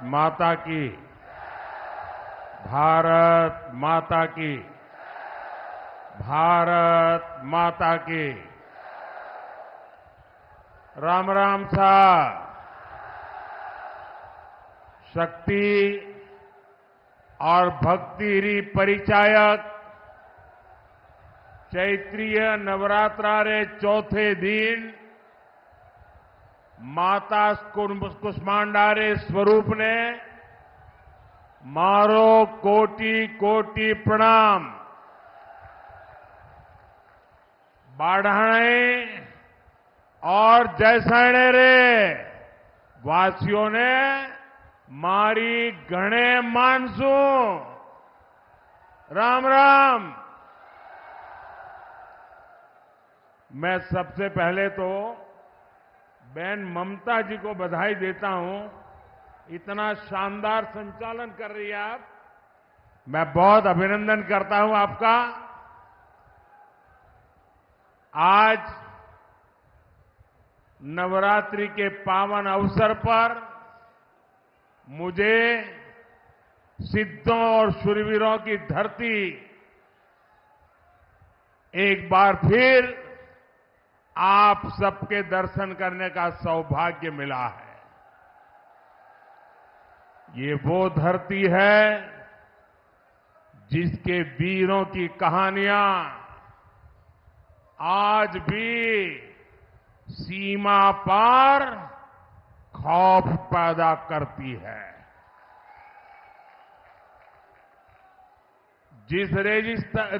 माता की, भारत माता की, भारत माता की। राम राम साहब। शक्ति और भक्ति री परिचायक चैत्रीय नवरात्रा रे चौथे दिन माता कुष्मांडा रे स्वरूप ने मारो कोटि कोटि प्रणाम। बाढ़ाणे और जैसणे रे वासियों ने मारी घणे मानसू। राम राम। मैं सबसे पहले तो बहन ममता जी को बधाई देता हूं। इतना शानदार संचालन कर रही है आप। मैं बहुत अभिनंदन करता हूं आपका। आज नवरात्रि के पावन अवसर पर मुझे सिद्धों और शूरवीरों की धरती एक बार फिर आप सबके दर्शन करने का सौभाग्य मिला है। ये वो धरती है जिसके वीरों की कहानियां आज भी सीमा पार खौफ पैदा करती है। जिस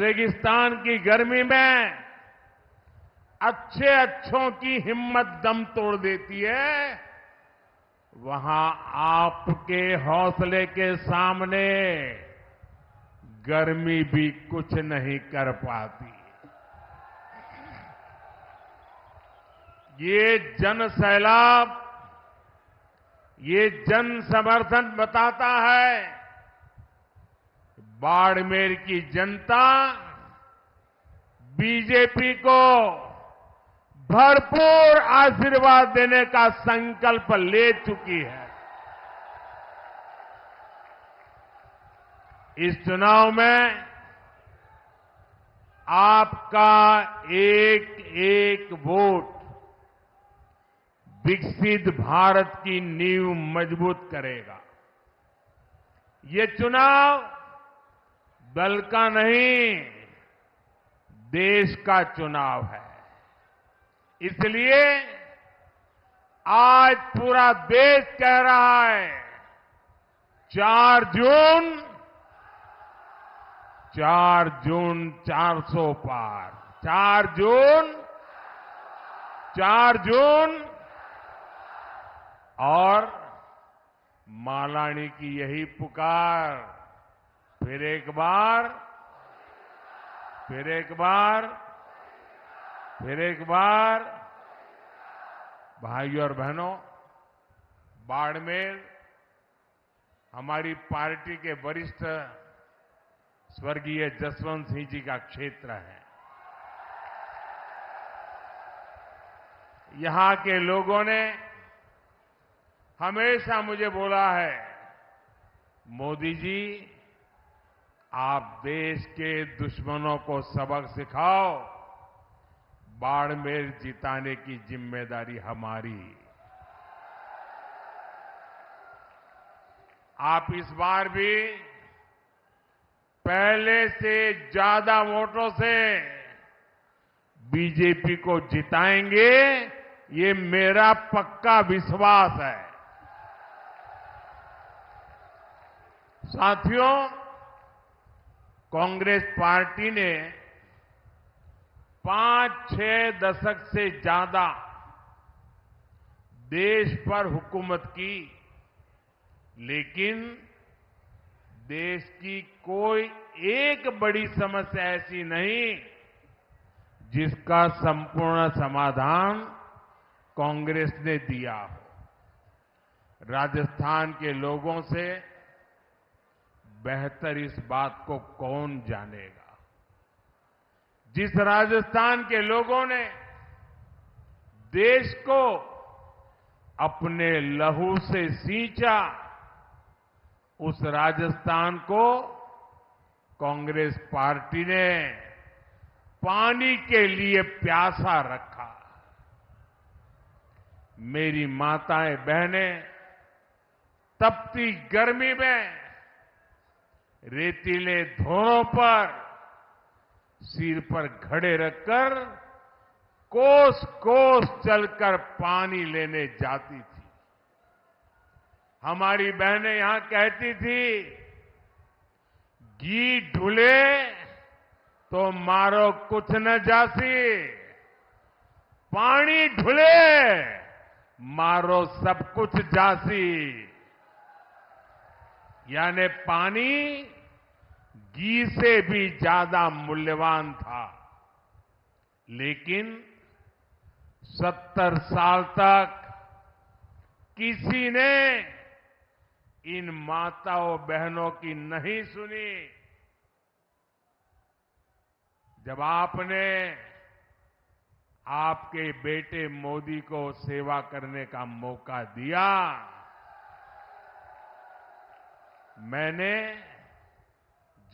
रेगिस्तान की गर्मी में अच्छों की हिम्मत दम तोड़ देती है, वहां आपके हौसले के सामने गर्मी भी कुछ नहीं कर पाती। ये जन सैलाब, ये जन समर्थन बताता है बाड़मेर की जनता बीजेपी को भरपूर आशीर्वाद देने का संकल्प ले चुकी है। इस चुनाव में आपका एक एक वोट विकसित भारत की नींव मजबूत करेगा। ये चुनाव दल का नहीं, देश का चुनाव है। इसलिए आज पूरा देश कह रहा है 4 जून 400 पार। 4 जून और मालानी की यही पुकार। फिर एक बार, भाइयों और बहनों, बाड़मेर हमारी पार्टी के वरिष्ठ स्वर्गीय जसवंत सिंह जी का क्षेत्र है। यहां के लोगों ने हमेशा मुझे बोला है, मोदी जी आप देश के दुश्मनों को सबक सिखाओ, बाड़मेर जिताने की जिम्मेदारी हमारी। आप इस बार भी पहले से ज्यादा वोटों से बीजेपी को जिताएंगे, ये मेरा पक्का विश्वास है। साथियों, कांग्रेस पार्टी ने 5-6 दशक से ज्यादा देश पर हुकूमत की, लेकिन देश की कोई एक बड़ी समस्या ऐसी नहीं जिसका संपूर्ण समाधान कांग्रेस ने दिया हो। राजस्थान के लोगों से बेहतर इस बात को कौन जानेगा। जिस राजस्थान के लोगों ने देश को अपने लहू से सींचा, उस राजस्थान को कांग्रेस पार्टी ने पानी के लिए प्यासा रखा। मेरी माताएं बहनें तपती गर्मी में रेतीले धोरों पर सिर पर घड़े रखकर कोस कोस चलकर पानी लेने जाती थी। हमारी बहनें यहां कहती थी, घी ढुले तो मारो कुछ न जासी, पानी ढुले मारो सब कुछ जासी। यानी पानी घी से भी ज्यादा मूल्यवान था। लेकिन 70 साल तक किसी ने इन माताओं बहनों की नहीं सुनी। जब आपने आपके बेटे मोदी को सेवा करने का मौका दिया, मैंने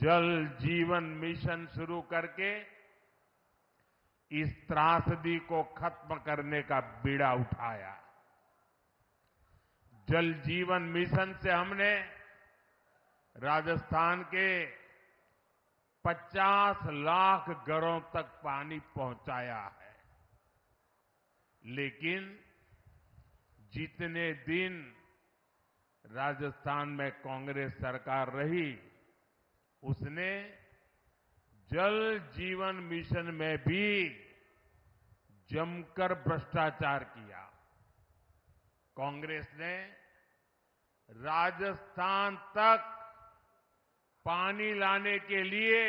जल जीवन मिशन शुरू करके इस त्रासदी को खत्म करने का बीड़ा उठाया। जल जीवन मिशन से हमने राजस्थान के 50 लाख घरों तक पानी पहुंचाया है। लेकिन जितने दिन राजस्थान में कांग्रेस सरकार रही, उसने जल जीवन मिशन में भी जमकर भ्रष्टाचार किया। कांग्रेस ने राजस्थान तक पानी लाने के लिए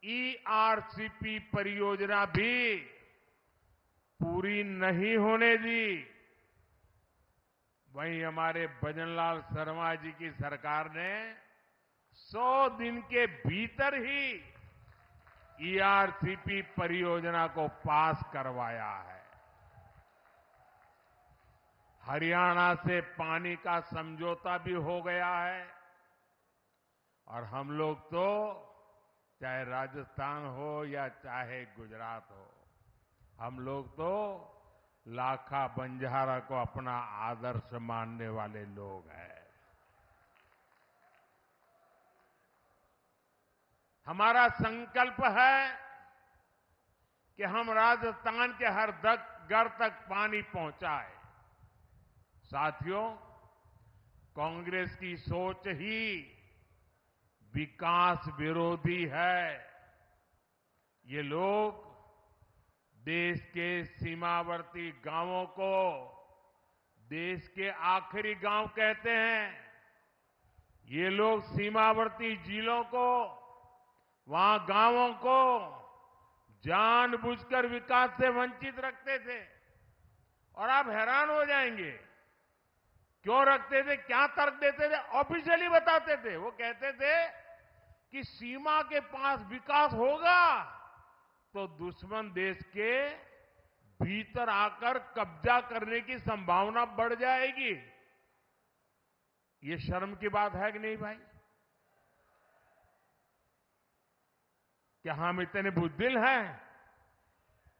ईआरसीपी परियोजना भी पूरी नहीं होने दी। वहीं हमारे भजनलाल शर्मा जी की सरकार ने 100 दिन के भीतर ही ईआरसीपी परियोजना को पास करवाया है। हरियाणा से पानी का समझौता भी हो गया है और हम लोग तो चाहे राजस्थान हो या चाहे गुजरात हो, हम लोग तो लाखा बंजारा को अपना आदर्श मानने वाले लोग हैं। हमारा संकल्प है कि हम राजस्थान के हर घर तक पानी पहुंचाएं। साथियों, कांग्रेस की सोच ही विकास विरोधी है। ये लोग देश के सीमावर्ती गांवों को देश के आखिरी गांव कहते हैं। ये लोग सीमावर्ती जिलों को, वहां गांवों को जानबूझकर विकास से वंचित रखते थे। और आप हैरान हो जाएंगे, क्यों रखते थे, क्या तर्क देते थे? ऑफिशियली बताते थे। वो कहते थे कि सीमा के पास विकास होगा तो दुश्मन देश के भीतर आकर कब्जा करने की संभावना बढ़ जाएगी। ये शर्म की बात है कि नहीं भाई? क्या हम इतने बुद्धिल हैं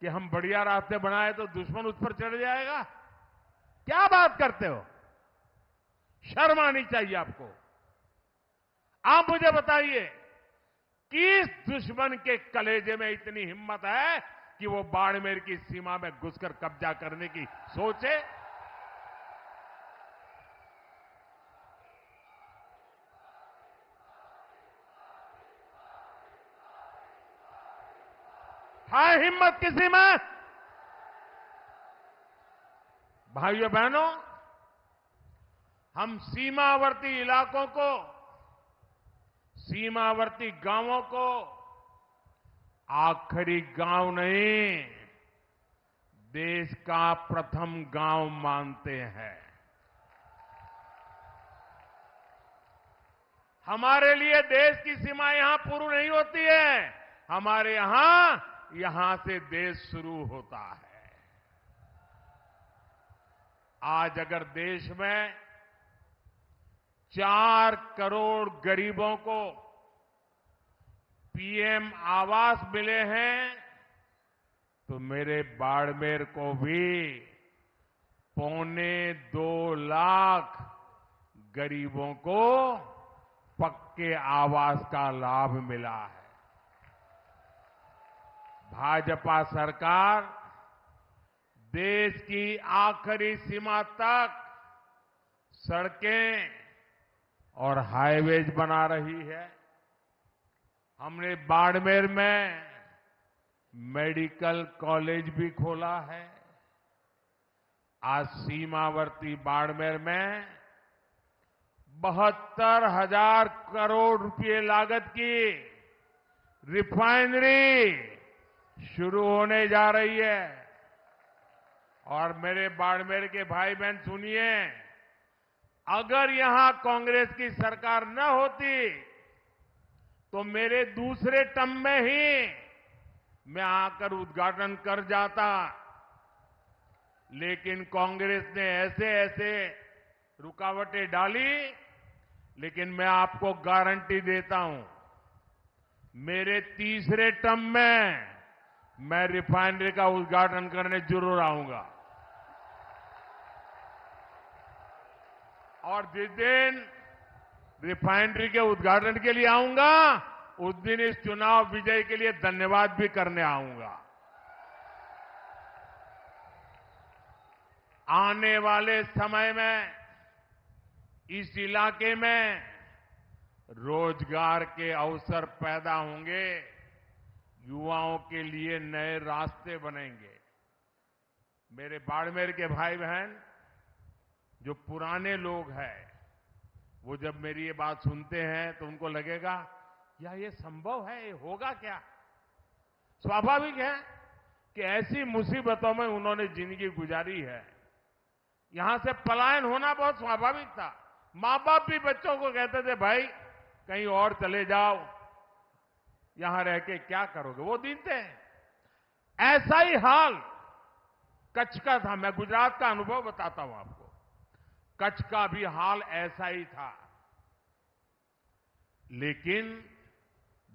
कि हम बढ़िया रास्ते बनाए तो दुश्मन उस पर चढ़ जाएगा? क्या बात करते हो? शर्म आनी चाहिए आपको। आप मुझे बताइए, किस दुश्मन के कलेजे में इतनी हिम्मत है कि वो बाड़मेर की सीमा में घुसकर कब्जा करने की सोचे? है हिम्मत किसी में? भाइयों बहनों, हम सीमावर्ती इलाकों को, सीमावर्ती गांवों को आखिरी गांव नहीं, देश का प्रथम गांव मानते हैं। हमारे लिए देश की सीमा यहां पूरी नहीं होती है। हमारे यहां से देश शुरू होता है। आज अगर देश में 4 करोड़ गरीबों को पीएम आवास मिले हैं, तो मेरे बाड़मेर को भी 2.25 लाख गरीबों को पक्के आवास का लाभ मिला है। भाजपा सरकार देश की आखिरी सीमा तक सड़कें और हाईवेज बना रही है। हमने बाड़मेर में मेडिकल कॉलेज भी खोला है। आज सीमावर्ती बाड़मेर में 72,000 करोड़ रुपए लागत की रिफाइनरी शुरू होने जा रही है। और मेरे बाड़मेर के भाई बहन सुनिए, अगर यहां कांग्रेस की सरकार न होती तो मेरे दूसरे टर्म में ही मैं आकर उद्घाटन कर जाता, लेकिन कांग्रेस ने ऐसे ऐसे रुकावटें डाली। लेकिन मैं आपको गारंटी देता हूं, मेरे तीसरे टर्म में मैं रिफाइनरी का उद्घाटन करने जरूर आऊंगा। और जिस दिन रिफाइनरी के उद्घाटन के लिए आऊंगा, उस दिन इस चुनाव विजय के लिए धन्यवाद भी करने आऊंगा। आने वाले समय में इस इलाके में रोजगार के अवसर पैदा होंगे, युवाओं के लिए नए रास्ते बनेंगे। मेरे बाड़मेर के भाई बहन जो पुराने लोग हैं, वो जब मेरी ये बात सुनते हैं तो उनको लगेगा या ये संभव है, ये होगा क्या? स्वाभाविक है कि ऐसी मुसीबतों में उन्होंने जिंदगी गुजारी है। यहां से पलायन होना बहुत स्वाभाविक था। मां बाप भी बच्चों को कहते थे, भाई कहीं और चले जाओ, यहां रह के क्या करोगे? वो दिन थे। ऐसा ही हाल कच्छ का था। मैं गुजरात का अनुभव बताता हूं आपको। कच्छ का भी हाल ऐसा ही था। लेकिन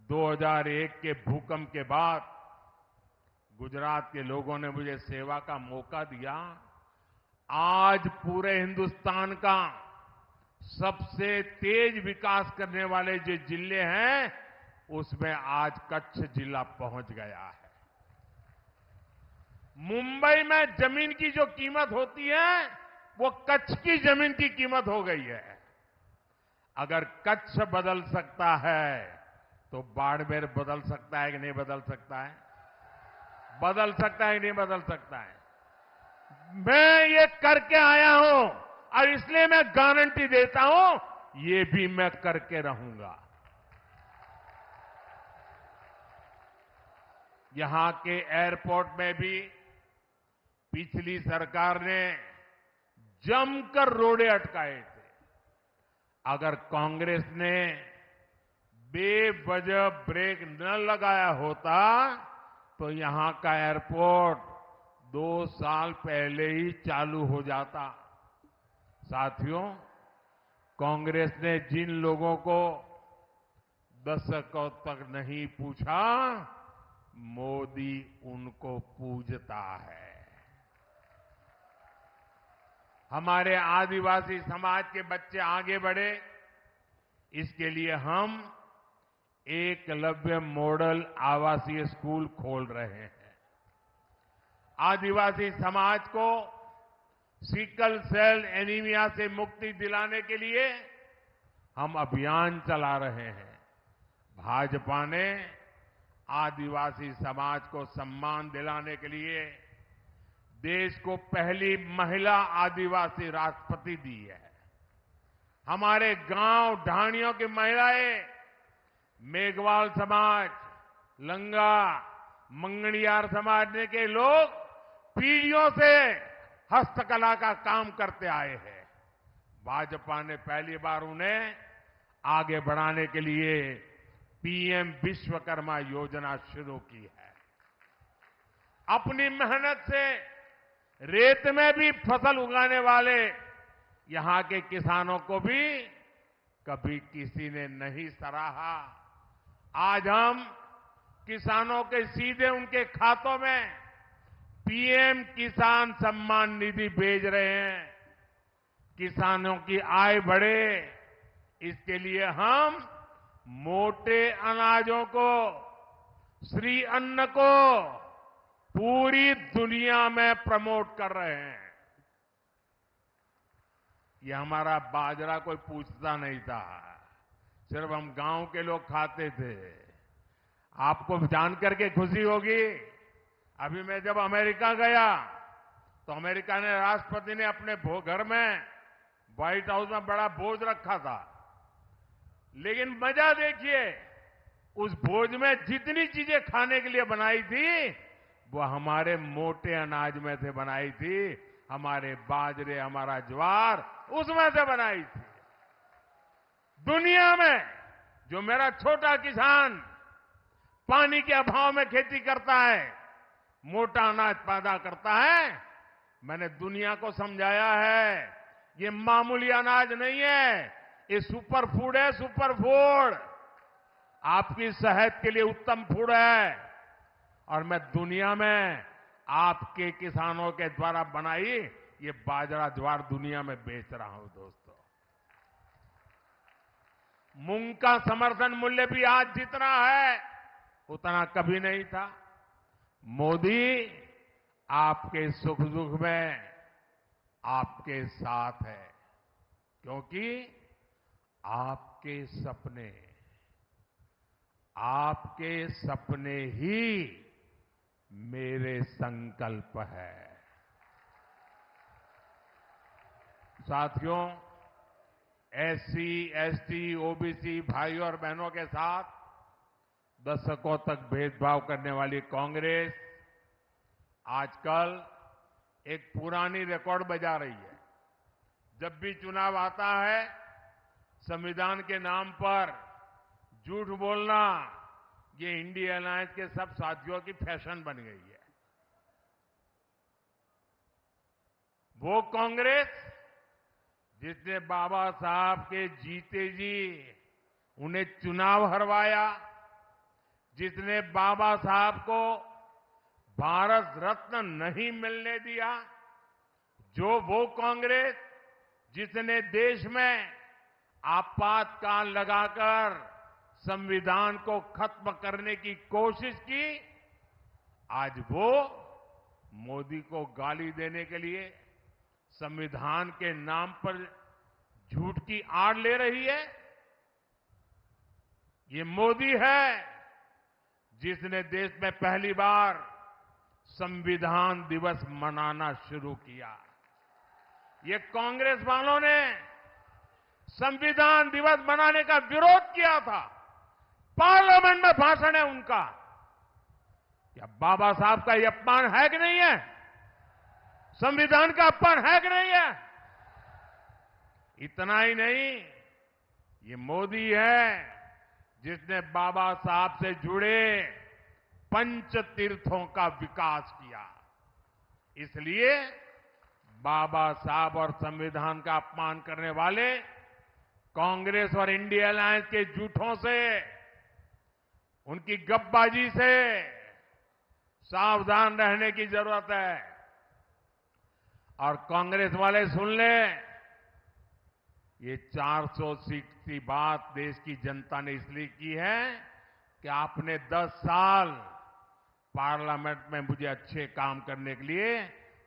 2001 के भूकंप के बाद गुजरात के लोगों ने मुझे सेवा का मौका दिया। आज पूरे हिंदुस्तान का सबसे तेज विकास करने वाले जो जिले हैं, उसमें आज कच्छ जिला पहुंच गया है। मुंबई में जमीन की जो कीमत होती है, वो कच्छ की जमीन की कीमत हो गई है। अगर कच्छ बदल सकता है तो बाड़मेर बदल सकता है कि नहीं बदल सकता है? बदल सकता है कि नहीं बदल सकता है? मैं ये करके आया हूं और इसलिए मैं गारंटी देता हूं, ये भी मैं करके रहूंगा। यहां के एयरपोर्ट में भी पिछली सरकार ने जमकर रोड़े अटकाए थे। अगर कांग्रेस ने बेवजह ब्रेक न लगाया होता तो यहां का एयरपोर्ट 2 साल पहले ही चालू हो जाता। साथियों, कांग्रेस ने जिन लोगों को दशकों तक नहीं पूछा, मोदी उनको पूजता है। हमारे आदिवासी समाज के बच्चे आगे बढ़े, इसके लिए हम एकलव्य मॉडल आवासीय स्कूल खोल रहे हैं। आदिवासी समाज को सिकल सेल एनीमिया से मुक्ति दिलाने के लिए हम अभियान चला रहे हैं। भाजपा ने आदिवासी समाज को सम्मान दिलाने के लिए देश को पहली महिला आदिवासी राष्ट्रपति दी है। हमारे गांव ढाणियों की महिलाएं, मेघवाल समाज, लंगा, मंगणियार समाज के लोग पीढ़ियों से हस्तकला का काम करते आए हैं। भाजपा ने पहली बार उन्हें आगे बढ़ाने के लिए पीएम विश्वकर्मा योजना शुरू की है। अपनी मेहनत से रेत में भी फसल उगाने वाले यहां के किसानों को भी कभी किसी ने नहीं सराहा। आज हम किसानों के सीधे उनके खातों में पीएम किसान सम्मान निधि भेज रहे हैं। किसानों की आय बढ़े, इसके लिए हम मोटे अनाजों को, श्री अन्न को पूरी दुनिया में प्रमोट कर रहे हैं। ये हमारा बाजरा कोई पूछता नहीं था, सिर्फ हम गांव के लोग खाते थे। आपको जानकर के खुशी होगी, अभी मैं जब अमेरिका गया तो अमेरिका ने राष्ट्रपति ने अपने घर में व्हाइट हाउस में बड़ा भोज रखा था, लेकिन मजा देखिए, उस भोज में जितनी चीजें खाने के लिए बनाई थी वो हमारे मोटे अनाज में से बनाई थी। हमारे बाजरे, हमारा ज्वार उसमें से बनाई थी। दुनिया में जो मेरा छोटा किसान पानी के अभाव में खेती करता है, मोटा अनाज पैदा करता है, मैंने दुनिया को समझाया है ये मामूली अनाज नहीं है, ये सुपर फूड है, सुपर फूड। आपकी सेहत के लिए उत्तम फूड है। और मैं दुनिया में आपके किसानों के द्वारा बनाई ये बाजरा ज्वार दुनिया में बेच रहा हूं। दोस्तों, मूंग का समर्थन मूल्य भी आज जितना है उतना कभी नहीं था। मोदी आपके सुख दुख में आपके साथ है, क्योंकि आपके सपने ही मेरे संकल्प है। साथियों, एससी, एसटी, ओबीसी भाइयों और बहनों के साथ दशकों तक भेदभाव करने वाली कांग्रेस आजकल एक पुरानी रिकॉर्ड बजा रही है। जब भी चुनाव आता है, संविधान के नाम पर झूठ बोलना ये इंडिया अलायंस के सब साथियों की फैशन बन गई है। वो कांग्रेस जिसने बाबा साहब के जीते जी उन्हें चुनाव हरवाया, जिसने बाबा साहब को भारत रत्न नहीं मिलने दिया, वो कांग्रेस जिसने देश में आपातकाल लगाकर संविधान को खत्म करने की कोशिश की, आज वो मोदी को गाली देने के लिए संविधान के नाम पर झूठ की आड़ ले रही है। ये मोदी है जिसने देश में पहली बार संविधान दिवस मनाना शुरू किया। ये कांग्रेस वालों ने संविधान दिवस मनाने का विरोध किया था। पार्लियामेंट में भाषण है उनका। क्या बाबा साहब का ये अपमान है कि नहीं है? संविधान का अपमान है कि नहीं है? इतना ही नहीं, ये मोदी है जिसने बाबा साहब से जुड़े पंच तीर्थों का विकास किया। इसलिए बाबा साहब और संविधान का अपमान करने वाले कांग्रेस और इंडिया अलायंस के झूठों से, उनकी गपबाजी से सावधान रहने की जरूरत है। और कांग्रेस वाले सुन लें, ये 400 सीट की बात देश की जनता ने इसलिए की है कि आपने 10 साल पार्लियामेंट में मुझे अच्छे काम करने के लिए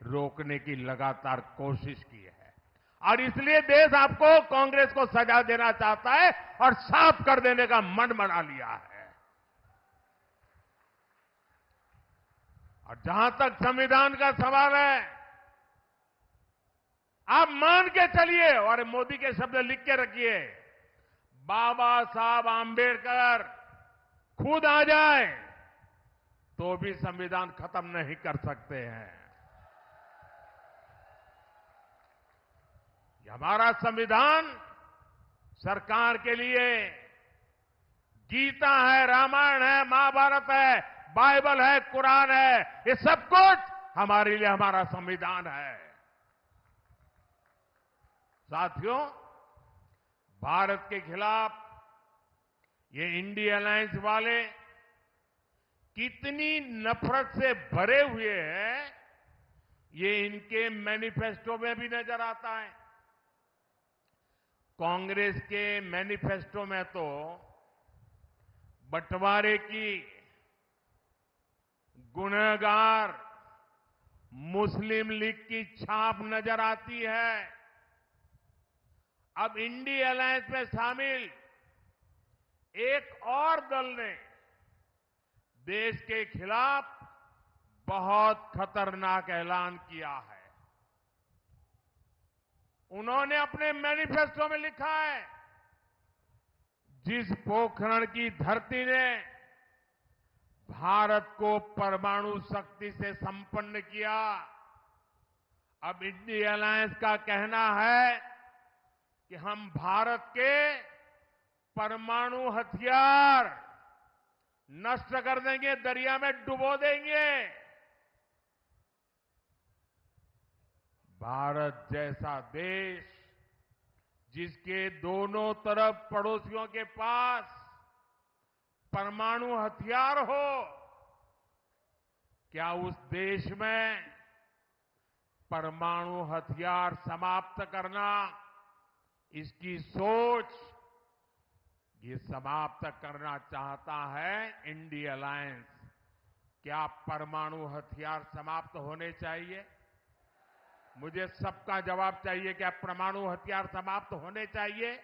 रोकने की लगातार कोशिश की है। और इसलिए देश आपको, कांग्रेस को सजा देना चाहता है और साफ कर देने का मन बना लिया है। और जहां तक संविधान का सवाल है, आप मान के चलिए और मोदी के शब्द लिख के रखिए, बाबा साहब आंबेडकर खुद आ जाए तो भी संविधान खत्म नहीं कर सकते हैं। ये हमारा संविधान सरकार के लिए गीता है, रामायण है, महाभारत है, बाइबल है, कुरान है, ये सब कुछ हमारे लिए हमारा संविधान है। साथियों, भारत के खिलाफ ये इंडिया अलायंस वाले कितनी नफरत से भरे हुए हैं, ये इनके मैनिफेस्टो में भी नजर आता है। कांग्रेस के मैनिफेस्टो में तो बंटवारे की गुनहगार मुस्लिम लीग की छाप नजर आती है। अब इंडिया अलायंस में शामिल एक और दल ने देश के खिलाफ बहुत खतरनाक ऐलान किया है। उन्होंने अपने मैनिफेस्टो में लिखा है, जिस पोखरण की धरती ने भारत को परमाणु शक्ति से संपन्न किया, अब इंडिया अलायंस का कहना है कि हम भारत के परमाणु हथियार नष्ट कर देंगे, दरिया में डुबो देंगे। भारत जैसा देश जिसके दोनों तरफ पड़ोसियों के पास परमाणु हथियार हो, क्या उस देश में परमाणु हथियार समाप्त करना, इसकी सोच ये समाप्त करना चाहता है इंडिया अलायंस। क्या परमाणु हथियार समाप्त होने चाहिए? मुझे सबका जवाब चाहिए। क्या परमाणु हथियार समाप्त होने चाहिए?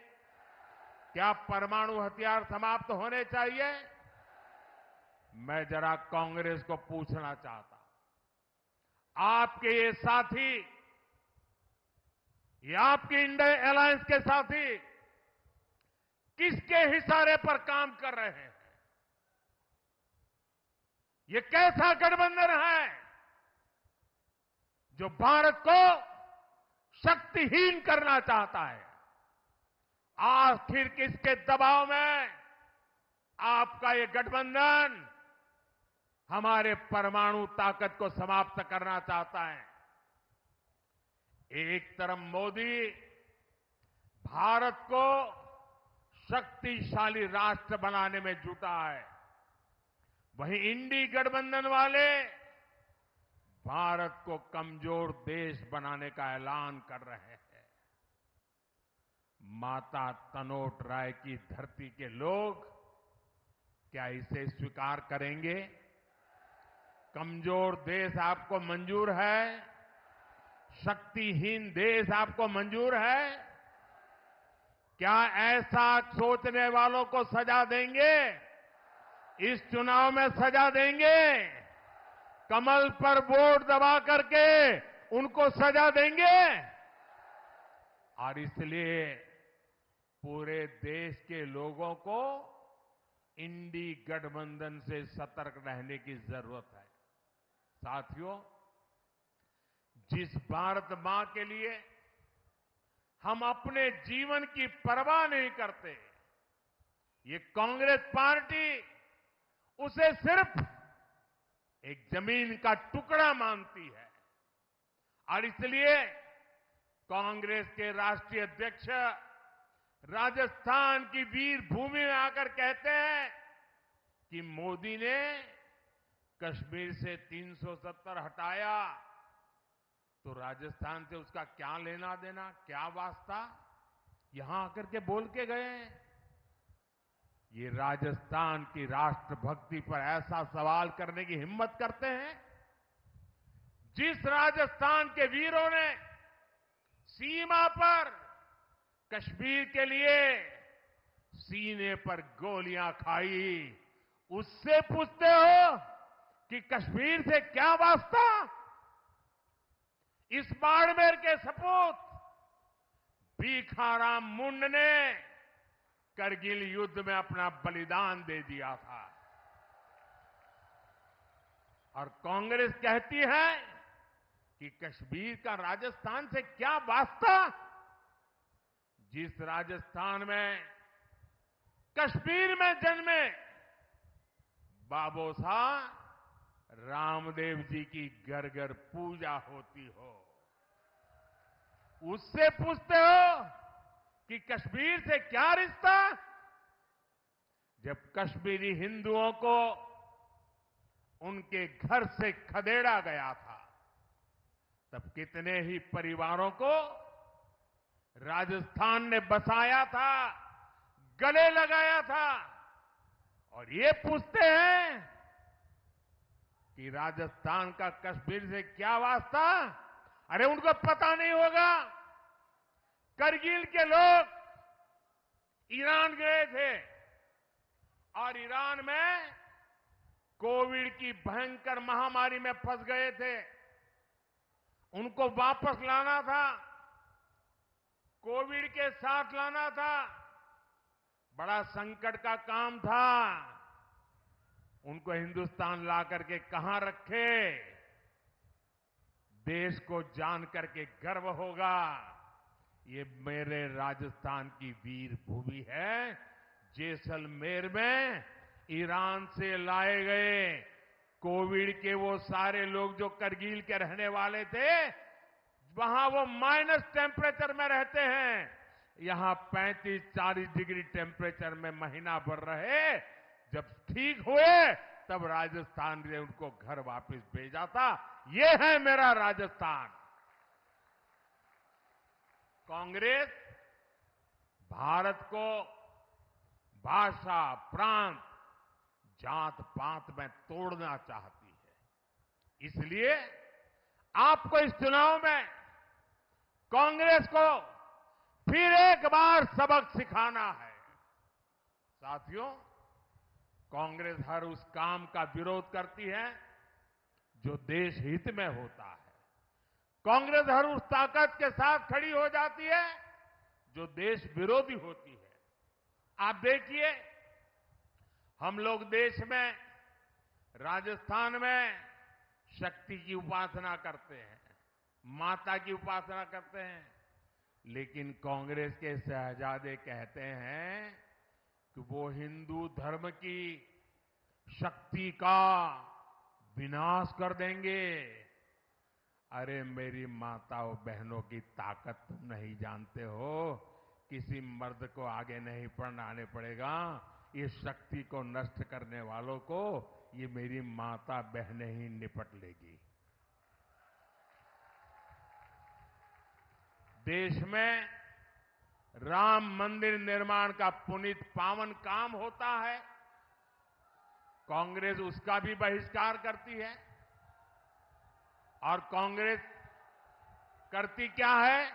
क्या परमाणु हथियार समाप्त होने चाहिए? मैं जरा कांग्रेस को पूछना चाहता हूं, आपके ये साथी, ये आपके इंडिया अलायंस के साथी किसके इशारे पर काम कर रहे हैं? ये कैसा गठबंधन है जो भारत को शक्तिहीन करना चाहता है? आखिर किसके दबाव में आपका ये गठबंधन हमारे परमाणु ताकत को समाप्त करना चाहता है? एक तरफ मोदी भारत को शक्तिशाली राष्ट्र बनाने में जुटा है, वहीं इंडी गठबंधन वाले भारत को कमजोर देश बनाने का ऐलान कर रहे हैं। माता तनोट राय की धरती के लोग क्या इसे स्वीकार करेंगे? कमजोर देश आपको मंजूर है? शक्तिहीन देश आपको मंजूर है? क्या ऐसा सोचने वालों को सजा देंगे? इस चुनाव में सजा देंगे? कमल पर वोट दबा करके उनको सजा देंगे? और इसलिए पूरे देश के लोगों को इंडी गठबंधन से सतर्क रहने की जरूरत है। साथियों, जिस भारत मां के लिए हम अपने जीवन की परवाह नहीं करते, ये कांग्रेस पार्टी उसे सिर्फ एक जमीन का टुकड़ा मानती है। और इसलिए कांग्रेस के राष्ट्रीय अध्यक्ष राजस्थान की वीर भूमि में आकर कहते हैं कि मोदी ने कश्मीर से 370 हटाया तो राजस्थान से उसका क्या लेना देना, क्या वास्ता? यहां आकर के बोल के गए। ये राजस्थान की राष्ट्रभक्ति पर ऐसा सवाल करने की हिम्मत करते हैं। जिस राजस्थान के वीरों ने सीमा पर कश्मीर के लिए सीने पर गोलियां खाई, उससे पूछते हो कि कश्मीर से क्या वास्ता? इस बाड़मेर के सपूत भीखाराम मुंड ने करगिल युद्ध में अपना बलिदान दे दिया था। और कांग्रेस कहती है कि कश्मीर का राजस्थान से क्या वास्ता? जिस राजस्थान में कश्मीर में जन्मे बाबू साहब रामदेव जी की घर घर पूजा होती हो, उससे पूछते हो कि कश्मीर से क्या रिश्ता। जब कश्मीरी हिंदुओं को उनके घर से खदेड़ा गया था, तब कितने ही परिवारों को राजस्थान ने बसाया था, गले लगाया था। और ये पूछते हैं कि राजस्थान का कश्मीर से क्या वास्ता। अरे उनको पता नहीं होगा, करगिल के लोग ईरान गए थे और ईरान में कोविड की भयंकर महामारी में फंस गए थे। उनको वापस लाना था, कोविड के साथ लाना था, बड़ा संकट का काम था। उनको हिंदुस्तान ला करके कहां रखे, देश को जान करके गर्व होगा, ये मेरे राजस्थान की वीर भूमि है। जैसलमेर में ईरान से लाए गए कोविड के वो सारे लोग जो करगिल के रहने वाले थे, वहां वो माइनस टेम्परेचर में रहते हैं, यहां 35-40 डिग्री टेम्परेचर में महीना भर रहे। जब ठीक हुए तब राजस्थान ने उनको घर वापस भेजा था। ये है मेरा राजस्थान। कांग्रेस भारत को भाषा, प्रांत, जात पात में तोड़ना चाहती है। इसलिए आपको इस चुनाव में कांग्रेस को फिर एक बार सबक सिखाना है। साथियों, कांग्रेस हर उस काम का विरोध करती है जो देश हित में होता है। कांग्रेस हर उस ताकत के साथ खड़ी हो जाती है जो देश विरोधी होती है। आप देखिए, हम लोग देश में, राजस्थान में शक्ति की उपासना करते हैं, माता की उपासना करते हैं, लेकिन कांग्रेस के शहजादे कहते हैं कि वो हिंदू धर्म की शक्ति का विनाश कर देंगे। अरे मेरी माताओं बहनों की ताकत तुम नहीं जानते हो। किसी मर्द को आगे नहीं बढ़ाने पड़ेगा। ये शक्ति को नष्ट करने वालों को ये मेरी माता बहनें ही निपट लेगी। देश में राम मंदिर निर्माण का पुनीत पावन काम होता है, कांग्रेस उसका भी बहिष्कार करती है। और कांग्रेस करती क्या है?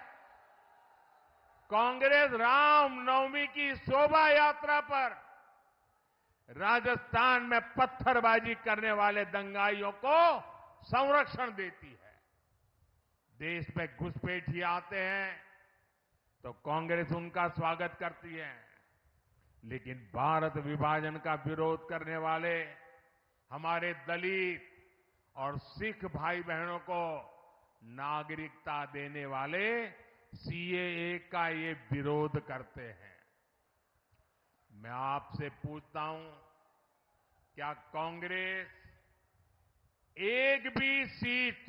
कांग्रेस रामनवमी की शोभा यात्रा पर राजस्थान में पत्थरबाजी करने वाले दंगाइयों को संरक्षण देती है। देश में घुसपैठी आते हैं तो कांग्रेस उनका स्वागत करती है, लेकिन भारत विभाजन का विरोध करने वाले हमारे दलित और सिख भाई बहनों को नागरिकता देने वाले सीएए का ये विरोध करते हैं। मैं आपसे पूछता हूं, क्या कांग्रेस एक भी सीट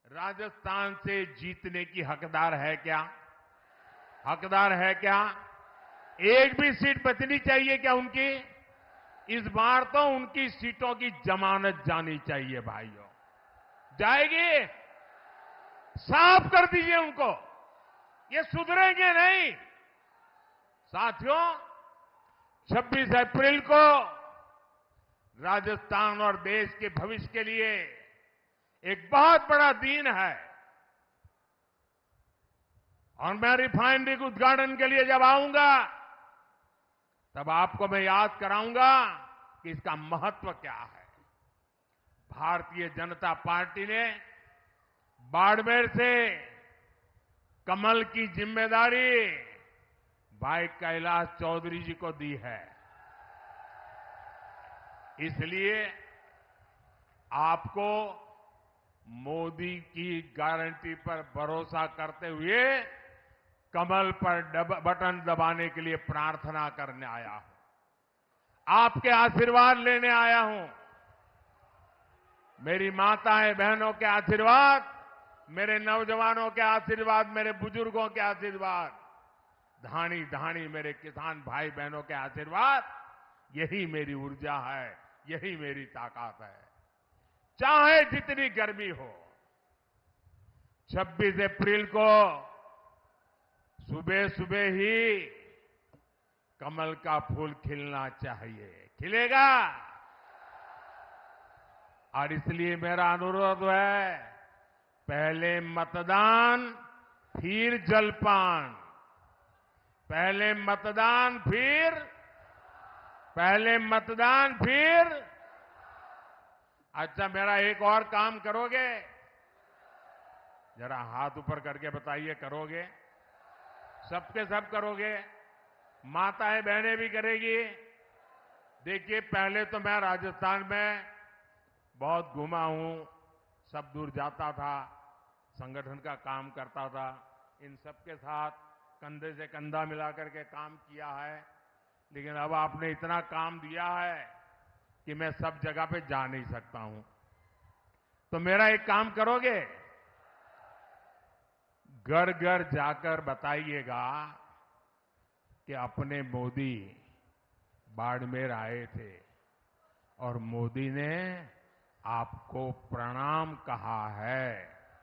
राजस्थान से जीतने की हकदार है क्या? हकदार है क्या? एक भी सीट बचनी चाहिए क्या उनकी? इस बार तो उनकी सीटों की जमानत जानी चाहिए भाइयों। जाएगी? साफ कर दीजिए उनको, ये सुधरेंगे नहीं। साथियों, 26 अप्रैल को राजस्थान और देश के भविष्य के लिए एक बहुत बड़ा दिन है। और मैं रिफाइनरी के उद्घाटन के लिए जब आऊंगा तब आपको मैं याद कराऊंगा कि इसका महत्व क्या है। भारतीय जनता पार्टी ने बाड़मेर से कमल की जिम्मेदारी भाई कैलाश चौधरी जी को दी है। इसलिए आपको मोदी की गारंटी पर भरोसा करते हुए कमल पर बटन दबाने के लिए प्रार्थना करने आया हूं। आपके आशीर्वाद लेने आया हूं। मेरी माताएं बहनों के आशीर्वाद, मेरे नौजवानों के आशीर्वाद, मेरे बुजुर्गों के आशीर्वाद, धानी धानी मेरे किसान भाई बहनों के आशीर्वाद, यही मेरी ऊर्जा है, यही मेरी ताकत है। चाहे जितनी गर्मी हो, 26 अप्रैल को सुबह सुबह ही कमल का फूल खिलना चाहिए। खिलेगा? और इसलिए मेरा अनुरोध है, पहले मतदान फिर जलपान, पहले मतदान फिर अच्छा, मेरा एक और काम करोगे? जरा हाथ ऊपर करके बताइए, करोगे? सबके सब करोगे? माताएं बहनें भी करेगी? देखिए, पहले तो मैं राजस्थान में बहुत घूमा हूं, सब दूर जाता था, संगठन का काम करता था, इन सबके साथ कंधे से कंधा मिलाकर के काम किया है। लेकिन अब आपने इतना काम दिया है कि मैं सब जगह पे जा नहीं सकता हूं। तो मेरा एक काम करोगे? घर घर जाकर बताइएगा कि अपने मोदी बाड़मेर आए थे और मोदी ने आपको प्रणाम कहा है।